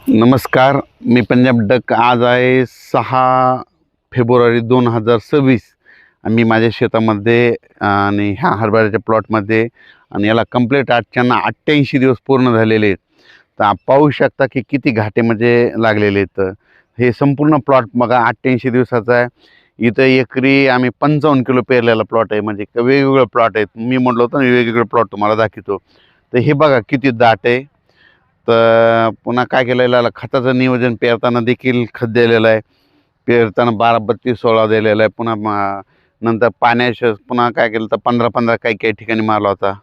नमस्कार, मी पंजाब डक. आज आहे 6 फेब्रुवारी 2026 आणि मी माझ्या शेतामध्ये आणि ह्या हरभऱ्याच्या प्लॉटमध्ये आणि याला कंप्लीट आजच्यांना 88 दिवस पूर्ण झालेले आहेत. तर आप पाहू शकता की किती घाटे म्हणजे लागलेले आहेत. हे संपूर्ण प्लॉट बघा 88 दिवसाचा आहे. इथं एकरी आम्ही 55 किलो पेरलेला प्लॉट आहे. म्हणजे वेगवेगळे प्लॉट आहेत. मी म्हटलं होतं ना वेगवेगळे प्लॉट तुम्हाला दाखवतो. तर हे बघा किती दाट आहे. तर पुन्हा काय केलेलं आहे, खताचं नियोजन पेरताना देखील खत दिलेलं आहे. पेरताना 12-32-16 दिलेलं आहे. पुन्हा नंतर पाण्याचं पुन्हा काय केलं तर 15-15 काही काही ठिकाणी मारला होता.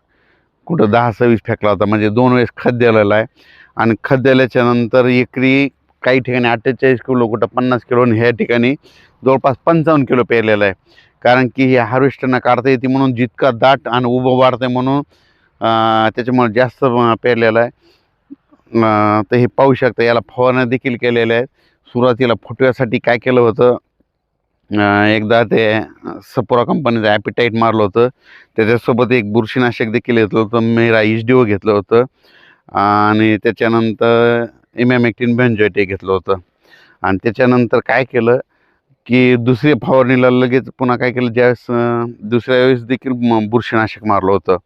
कुठं 10-26 फेकला होता. म्हणजे 2 वेळेस खत दिलेलं आहे. आणि खत दिल्याच्या नंतर एकरी काही ठिकाणी 48 किलो, कुठं 50 किलो आणि ह्या ठिकाणी जवळपास 55 किलो पेरलेलं आहे. कारण की हे हार्वेस्टरनं काढता येते म्हणून जितका दाट आणि उभं वाढतं म्हणून त्याच्यामुळे जास्त पेरलेलं आहे. तर हे पाहू शकता. याला फवारण्या देखील केलेल्या आहेत. सुरुवातीला फुटव्यासाठी काय केलं होतं, एकदा ते सपोरा कंपनीचं ॲपिटाईट मारलं होतं. त्याच्यासोबत एक बुरशीनाशक देखील घेतलं होतं. मेरा एच-डी-ओ घेतलं होतं आणि त्याच्यानंतर इमॅमेक्टिन बेंजोएट घेतलं होतं. आणि त्याच्यानंतर काय केलं की दुसरी फवारणीला लगेच पुन्हा काय केलं, ज्यावेळेस दुसऱ्या वेळेस देखील बुरशीनाशक मारलं होतं.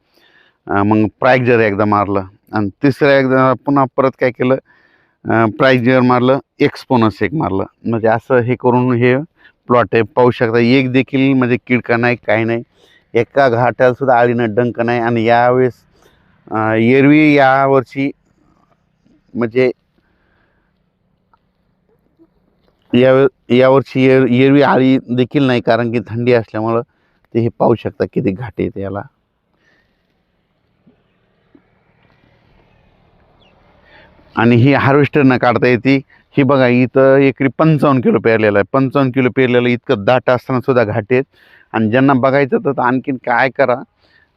मग प्रायझर एकदा मारलं आणि तिसऱ्या एकदा पुन्हा परत काय केलं, प्रायझर मारलं, एक्सपोनस एक मारलं. म्हणजे असं हे करून हे प्लॉट आहे. पाहू शकता एक देखील म्हणजे किडका नाही, काही नाही. एका घाटाला सुद्धा आळीनं डंक नाही. आणि यावेळेस एरवी यावर्षी म्हणजे यावर्षी एरवी आळी देखील नाही, कारण की थंडी असल्यामुळं. ते हे पाहू शकता किती घाटे आहेत याला. आणि ही हार्वेस्टरनं काढता येते. ही बघा इथं एकरी 55 किलो पेरलेलं आहे. 55 किलो पेरलेलं इतकं दाट असताना सुद्धा घाटे आहेत. आणि ज्यांना बघायचं तर आणखीन काय करा,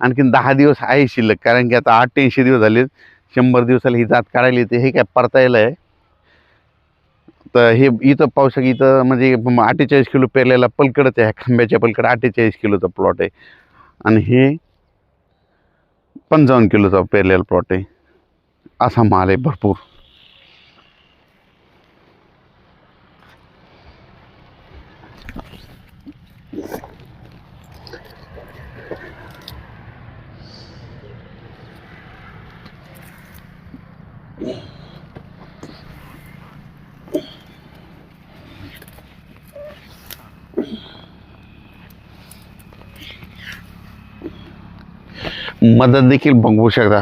आणखीन 10 दिवस आहे शिल्लक. कारण की आता 88 दिवस झाले. 100 दिवसाला ही जात काढायला येते. हे काय परतायला आहे. तर हे इथं पाहू शकता. इथं म्हणजे 48 किलो पेरलेला पलकडच आहे. खांब्याच्या पलकड 48 किलोचा प्लॉट आहे. आणि हे 55 किलोचा पेरलेला प्लॉट आहे. असा माल आहे भरपूर. मदत देखील बघू शकता.